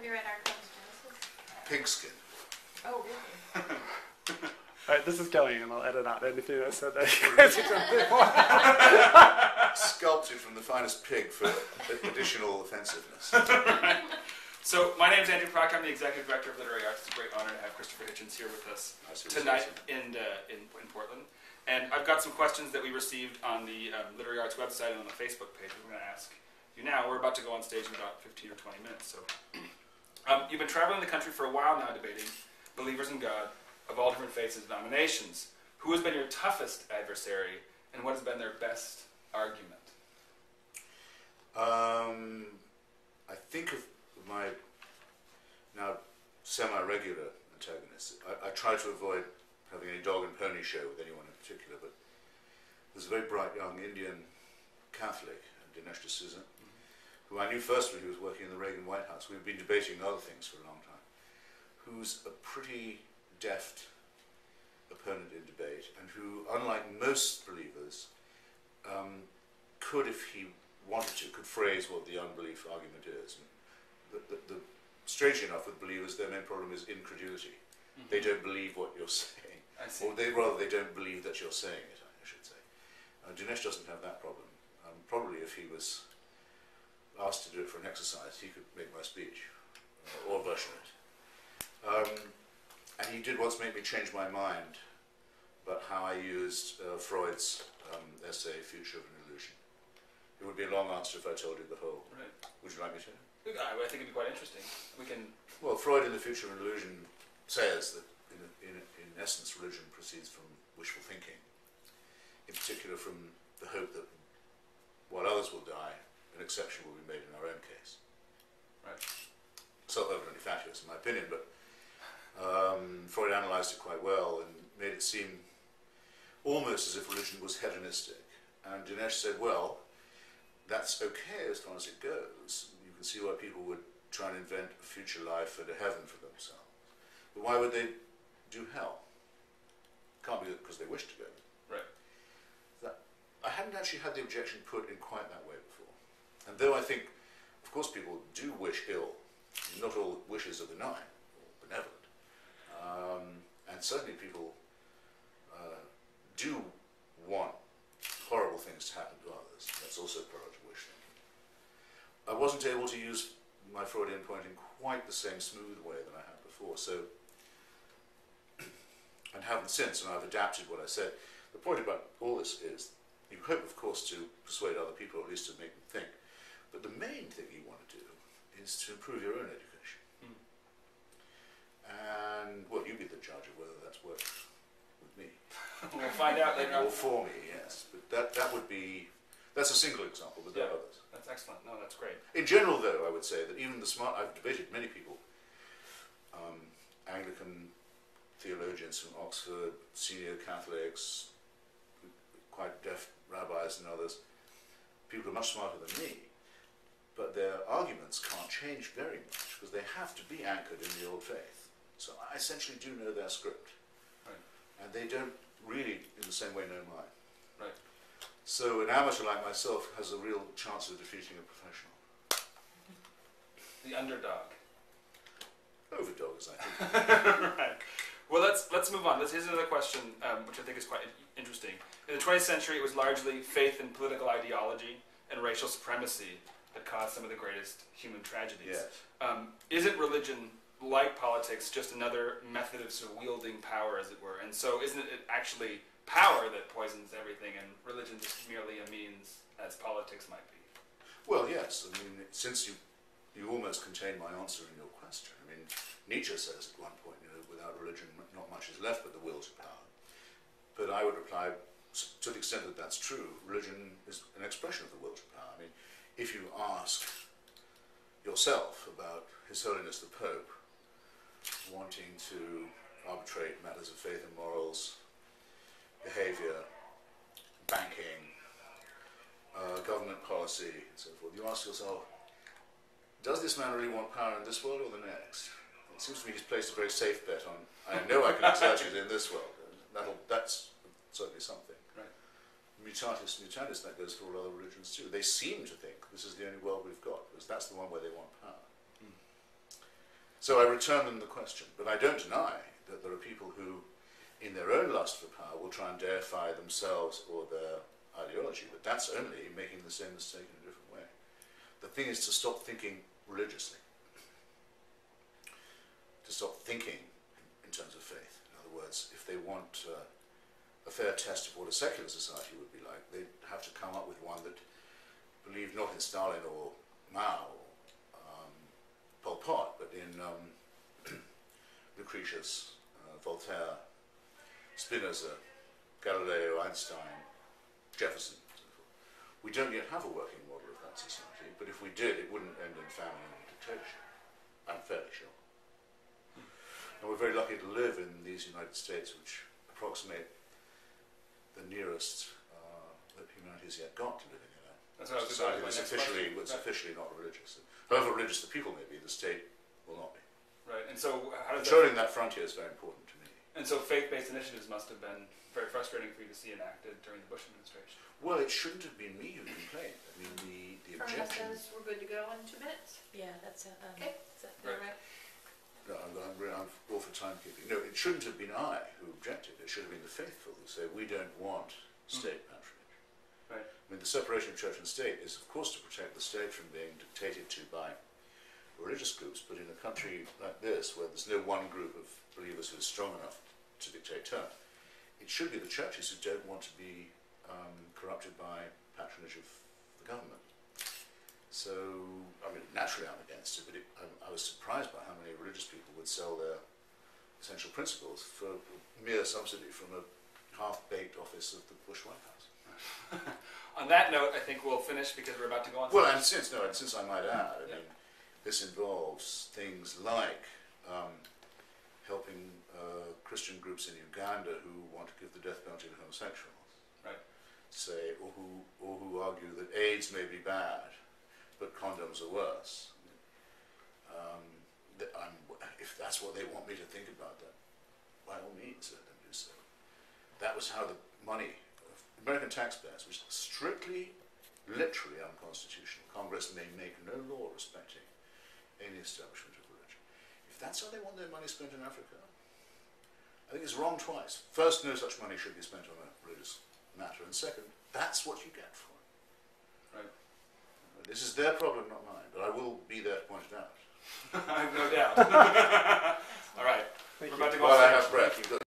Have you read Archon's Genesis? Pigskin. Oh, really? Alright, this is Kelly, and I'll edit out anything I said that. Sculpted from the finest pig for additional offensiveness. Right. So, my name is Andrew Proctor. I'm the Executive Director of Literary Arts. It's a great honor to have Christopher Hitchens here with us tonight in Portland. And I've got some questions that we received on the Literary Arts website and on the Facebook page we're going to ask you now. We're about to go on stage in about 15 or 20 minutes. So, you've been traveling the country for a while now debating believers in God of all different faiths and denominations. Who has been your toughest adversary, and what has been their best argument? I think of my now semi-regular antagonists. I try to avoid having any dog and pony show with anyone in particular, but there's a very bright young Indian Catholic, Dinesh D'Souza, who I knew first when he was working in the Reagan White House. We've been debating other things for a long time, who's a pretty deft opponent in debate, and who, unlike most believers, could, if he wanted to, could phrase what the unbelief argument is. And strangely enough, with believers, their main problem is incredulity. They don't believe what you're saying, or they don't believe that you're saying it, I should say. Dinesh doesn't have that problem. Probably if he was asked to do it for an exercise, he could make my speech, or a version of it. And he did once make me change my mind about how I used Freud's essay, Future of an Illusion. It would be a long answer if I told you the whole. Right. Would you like me to? I think it'd be quite interesting. We can. Well, Freud in the Future of an Illusion says that in essence religion proceeds from wishful thinking, in particular from the hope that while others will die, an exception will be made in our own case. Right. Self-evidently fatuous in my opinion, but Freud analysed it quite well and made it seem almost as if religion was hedonistic. And Dinesh said, well, that's okay as far as it goes. You can see why people would try and invent a future life and a heaven for themselves. But why would they do hell? Can't be because they wish to go. Right. I hadn't actually had the objection put in quite that way before. And though I think, of course, people do wish ill, not all wishes are benign or benevolent. And certainly people do want horrible things to happen to others. That's also part of wish thinking. I wasn't able to use my Freudian point in quite the same smooth way that I had before, so, and haven't since, and I've adapted what I said. The point about all this is, you hope, of course, to persuade other people, or at least to make them think, but the main thing you want to do is to improve your own education. And, well, you be the judge of whether that's worked with me. We'll find out later on. Or for me, yes. But that would be, that's a single example, but there are others. That's excellent. No, that's great. In general, though, I would say that even the smart, I've debated many people, Anglican theologians from Oxford, senior Catholics, quite deaf rabbis and others, people are much smarter than me, but their arguments can't change very much because they have to be anchored in the old faith. So I essentially do know their script, right. And they don't really, in the same way, know mine. Right. So an amateur like myself has a real chance of defeating a professional. The underdog. Overdogs, I think. Right. Well, let's move on. Here's another question, which I think is quite interesting. In the 20th century, it was largely faith and political ideology and racial supremacy that caused some of the greatest human tragedies. Yes. Isn't religion, like politics, just another method of sort of wielding power, as it were? And so isn't it actually power that poisons everything, and religion just merely a means, as politics might be? Well, yes. I mean, since you almost contained my answer in your question. I mean, Nietzsche says at one point, without religion, not much is left but the will to power. But I would reply, to the extent that that's true, religion is an expression of the will to power. I mean, if you ask yourself about His Holiness the Pope wanting to arbitrate matters of faith and morals, behaviour, banking, government policy, and so forth, you ask yourself, does this man really want power in this world or the next? It seems to me he's placed a very safe bet on, I know I can exert it in this world. That's certainly something. Right. Mutatis mutandis, that goes for all other religions too. They seem to think this is the only world we've got, because that's the one where they want power. So I return them the question, but I don't deny that there are people who, in their own lust for power, will try and deify themselves or their ideology, but that's only making the same mistake in a different way. The thing is to stop thinking religiously, to stop thinking in terms of faith. In other words, if they want a fair test of what a secular society would be like, they'd have to come up with one that believed not in Stalin or Mao or Pol Pot, but in Lucretius, Voltaire, Spinoza, Galileo, Einstein, Jefferson, and so forth. We don't yet have a working model of that society, but if we did, it wouldn't end in famine and dictatorship. I'm fairly sure. And we're very lucky to live in these United States, which approximate the nearest that humanity has yet got to living in a society that's officially not religious. However religious the people may be, the state will not be. Right, and so how does controlling that frontier is very important to me. And so faith-based initiatives must have been very frustrating for you to see enacted during the Bush administration. Well, it shouldn't have been me who complained. I mean, the Colonel objection... says we're good to go in 2 minutes. Yeah, that's Okay. is that Right. right? No, I'm all for timekeeping. No, it shouldn't have been I who objected. It should have been the faithful who say, we don't want state patronage. Right. I mean, the separation of church and state is, of course, to protect the state from being dictated to by religious groups, but in a country like this, where there's no one group of believers who is strong enough to dictate terms, it should be the churches who don't want to be corrupted by patronage of the government. So, I mean, naturally I'm against it, but I was surprised by how many religious people would sell their essential principles for mere subsidy from a half-baked office of the Bush White House. On that note, I think we'll finish because we're about to go on. Well, and since I might add, I mean, this involves things like helping Christian groups in Uganda who want to give the death penalty to homosexuals, Right. say, or who argue that AIDS may be bad, but condoms are worse. If that's what they want me to think about that, by all means, let them do so. That was how the money of American taxpayers was strictly, literally unconstitutional. Congress may make no law respecting any establishment of religion. If that's how they want their money spent in Africa, I think it's wrong twice. First, no such money should be spent on a religious matter, and second, that's what you get for it. Right. This is their problem, not mine, but I will be there to point it out. I have no doubt. All right. Thank We're you. about to go While I on have stage. breath, you've got